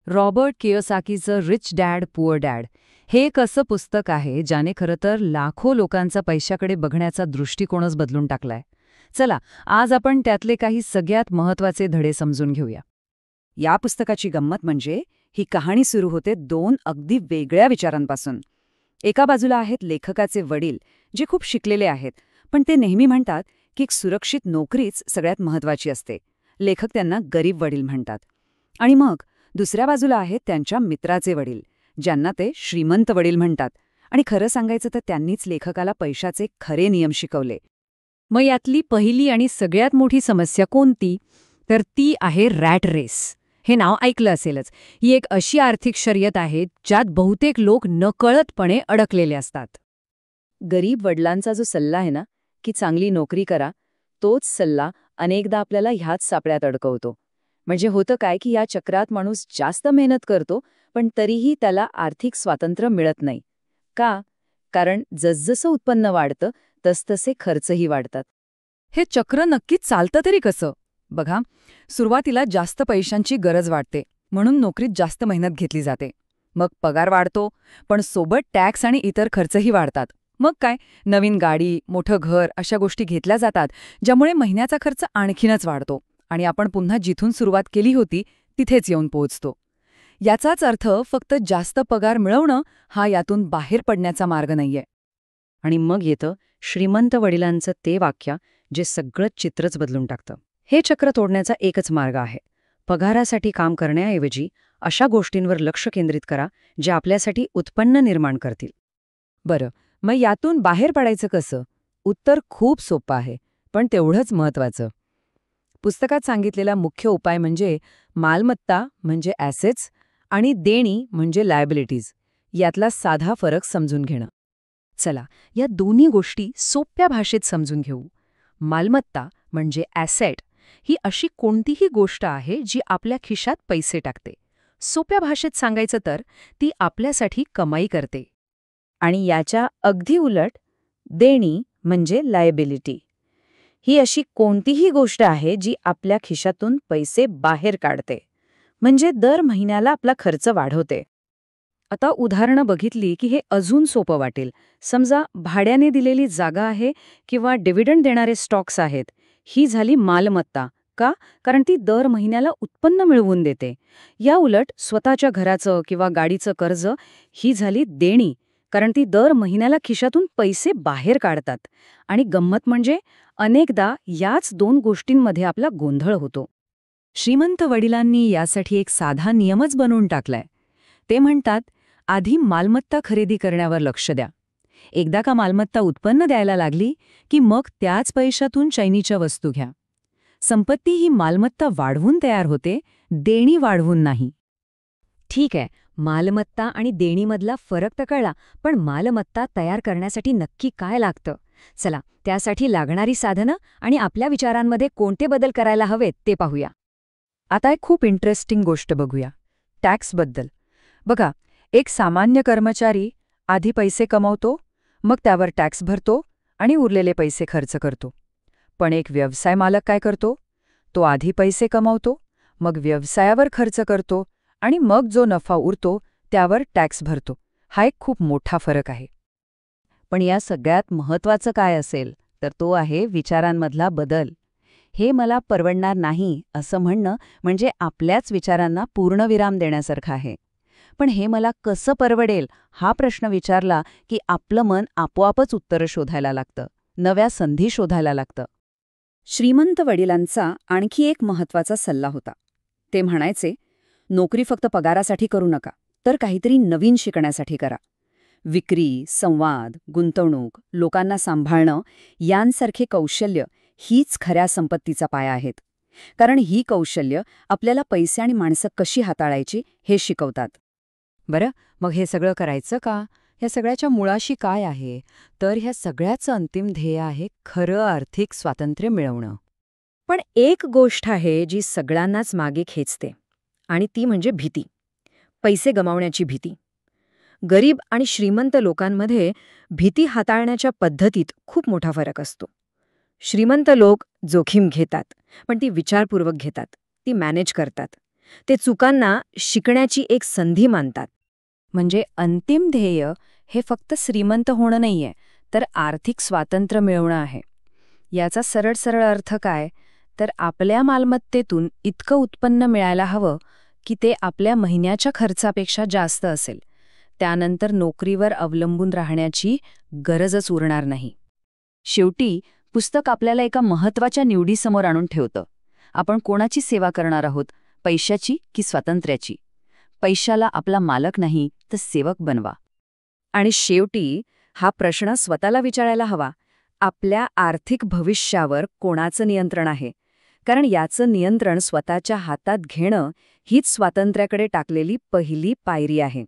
Robert कियोसाकीचं rich dad poor dad हे एक असं पुस्तक आहे ज्याने खरं तर लाखो लोकांचा पैशाकडे बघण्याचा दृष्टिकोनच बदलून टाकलाय. चला, आज आपण त्यातले काही सगळ्यात महत्त्वाचे धडे समजून घेऊया. या पुस्तकाची गंमत म्हणजे ही कहाणी सुरू होते दोन अगदी वेगळ्या विचारांपासून. एका बाजूला आहेत लेखकाचे वडील, जे खूप शिकलेले आहेत, पण ते नेहमी म्हणतात की एक सुरक्षित नोकरीच सगळ्यात महत्त्वाची असते. लेखक त्यांना गरीब वडील म्हणतात. आणि मग दुसऱ्या बाजूला आहेत त्यांच्या मित्राचे वडील, ज्यांना ते श्रीमंत वडील म्हणतात. आणि खरं सांगायचं तर त्यांनीच लेखकाला पैशाचे खरे नियम शिकवले. मग यातली पहिली आणि सगळ्यात मोठी समस्या कोणती? तर ती आहे रॅट रेस. हे नाव ऐकलं असेलच. ही एक अशी आर्थिक शर्यत आहे ज्यात बहुतेक लोक नकळतपणे अडकलेले असतात. गरीब वडिलांचा जो सल्ला आहे ना, की चांगली नोकरी करा, तोच सल्ला अनेकदा आपल्याला ह्याच सापळ्यात अडकवतो. म्हणजे होतं काय की या चक्रात माणूस जास्त मेहनत करतो, पण तरीही त्याला आर्थिक स्वातंत्र्य मिळत नाही. का? कारण जसजसं उत्पन्न वाढतं तसतसे खर्चही वाढतात. हे चक्र नक्कीच चालतं तरी कसं? बघा, सुरुवातीला जास्त पैशांची गरज वाटते, म्हणून नोकरीत जास्त मेहनत घेतली जाते. मग पगार वाढतो, पण सोबत टॅक्स आणि इतर खर्चही वाढतात. मग काय, नवीन गाडी, मोठं घर अशा गोष्टी घेतल्या जातात, ज्यामुळे महिन्याचा खर्च आणखीनच वाढतो आणि आपण पुन्हा जिथून सुरुवात केली होती तिथेच येऊन पोहोचतो. याचाच अर्थ फक्त जास्त पगार मिळवणं हा यातून बाहेर पडण्याचा मार्ग नाहीये. आणि मग येतं श्रीमंत वडिलांचं ते वाक्य, जे सगळं चित्रच बदलून टाकतं. हे चक्र तोडण्याचा एकच मार्ग आहे. पगारासाठी काम करण्याऐवजी अशा गोष्टींवर लक्ष केंद्रित करा ज्या आपल्यासाठी उत्पन्न निर्माण करतील. बरं, मग यातून बाहेर पडायचं कसं? उत्तर खूप सोपं आहे, पण तेवढंच महत्त्वाचं. पुस्तकात सांगितलेला मुख्य उपाय म्हणजे मालमत्ता म्हणजे ॲसेट्स आणि देणी म्हणजे लायबिलिटीज यातला साधा फरक समजून घेणं. चला, या दोन्ही गोष्टी सोप्या भाषेत समजून घेऊ. मालमत्ता म्हणजे ॲसेट ही अशी कोणतीही गोष्ट आहे जी आपल्या खिशात पैसे टाकते. सोप्या भाषेत सांगायचं तर ती आपल्यासाठी कमाई करते. आणि याच्या अगदी उलट देणी म्हणजे लायबिलिटी ही अशी कोणतीही गोष्ट आहे जी आपल्या खिशातून पैसे बाहेर काढते, म्हणजे दर महिन्याला आपला खर्च वाढवते. आता उदाहरणं बघितली की हे अजून सोपं वाटेल. समजा भाड्याने दिलेली जागा आहे किंवा डिव्हिडंड देणारे स्टॉक्स आहेत. ही झाली मालमत्ता. का? कारण ती दर महिन्याला उत्पन्न मिळवून देते. या उलट स्वतःच्या घराचं किंवा गाडीचं कर्ज ही झाली देणी, कारण ती दर महिन्याला खिशातून पैसे बाहेर काढतात. आणि गंमत म्हणजे अनेकदा याच दोन गोष्टींमध्ये आपला गोंधळ होतो. श्रीमंत वडिलांनी यासाठी एक साधा नियमच बनवून टाकलाय. ते म्हणतात, आधी मालमत्ता खरेदी करण्यावर लक्ष द्या. एकदा का मालमत्ता उत्पन्न द्यायला लागली की मग त्याच पैशातून चैनीच्या वस्तू घ्या. संपत्ती ही मालमत्ता वाढवून तयार होते, देणी वाढवून नाही. ठीक आहे, मालमत्ता आणि देणीमधला फरक तर कळला, पण मालमत्ता तयार करण्यासाठी नक्की काय लागतं? चला, त्यासाठी लागणारी साधनं आणि आपल्या विचारांमध्ये कोणते बदल करायला हवेत ते पाहूया. आता एक खूप इंटरेस्टिंग गोष्ट बघूया, टॅक्सबद्दल. बघा, एक सामान्य कर्मचारी आधी पैसे कमवतो, मग त्यावर टॅक्स भरतो आणि उरलेले पैसे खर्च करतो. पण एक व्यवसाय मालक काय करतो? तो आधी पैसे कमवतो, मग व्यवसायावर खर्च करतो आणि मग जो नफा उरतो त्यावर टॅक्स भरतो. हा एक खूप मोठा फरक आहे. पण या सगळ्यात महत्त्वाचं काय असेल तर तो आहे विचारांमधला बदल. हे मला परवडणार नाही असं म्हणणं म्हणजे आपल्याच विचारांना पूर्णविराम देण्यासारखं आहे. पण हे मला कसं परवडेल हा प्रश्न विचारला की आपलं मन आपोआपच उत्तरं शोधायला लागतं, नव्या संधी शोधायला लागतं. श्रीमंत वडिलांचा आणखी एक महत्त्वाचा सल्ला होता. ते म्हणायचे, नोकरी फक्त पगारासाठी करू नका, तर काहीतरी नवीन शिकण्यासाठी करा. विक्री, संवाद, गुंतवणूक, लोकांना सांभाळणं यांसारखे कौशल्य हीच खऱ्या संपत्तीचा पाया आहेत. कारण ही कौशल्य आपल्याला पैसे आणि माणसं कशी हाताळायची हे शिकवतात. बरं, मग हे सगळं करायचं का? ह्या सगळ्याच्या मुळाशी काय आहे? तर ह्या सगळ्याचं अंतिम ध्येय आहे खरं आर्थिक स्वातंत्र्य मिळवणं. पण एक गोष्ट आहे जी सगळ्यांनाच मागे खेचते, आणि ती म्हणजे भीती. पैसे गमावण्याची भीती. गरीब आणि श्रीमंत लोकांमध्ये भीती हाताळण्याच्या पद्धतीत खूप मोठा फरक असतो. श्रीमंत लोक जोखीम घेतात, पण ती विचारपूर्वक घेतात, ती मॅनेज करतात. ते चुकांना शिकण्याची एक संधी मानतात. म्हणजे अंतिम ध्येय हे फक्त श्रीमंत होणं नाहीये, तर आर्थिक स्वातंत्र्य मिळवणं आहे. याचा सरळ सरळ अर्थ काय, तर आपल्या मालमत्तेतून इतकं उत्पन्न मिळायला हवं की ते आपल्या महिन्याच्या खर्चापेक्षा जास्त असेल. त्यानंतर नोकरीवर अवलंबून राहण्याची गरजच उरणार नाही. शेवटी पुस्तक आपल्याला एका महत्त्वाच्या निवडीसमोर आणून ठेवतं. आपण कोणाची सेवा करणार आहोत, पैशाची की स्वातंत्र्याची? पैशाला आपला मालक नाही, तर सेवक बनवा. आणि शेवटी हा प्रश्न स्वतःला विचारायला हवा, आपल्या आर्थिक भविष्यावर कोणाचं नियंत्रण आहे? कारण याचं नियंत्रण स्वतःच्या हातात घेणं हीच स्वातंत्र्याकडे टाकलेली पहिली पायरी आहे.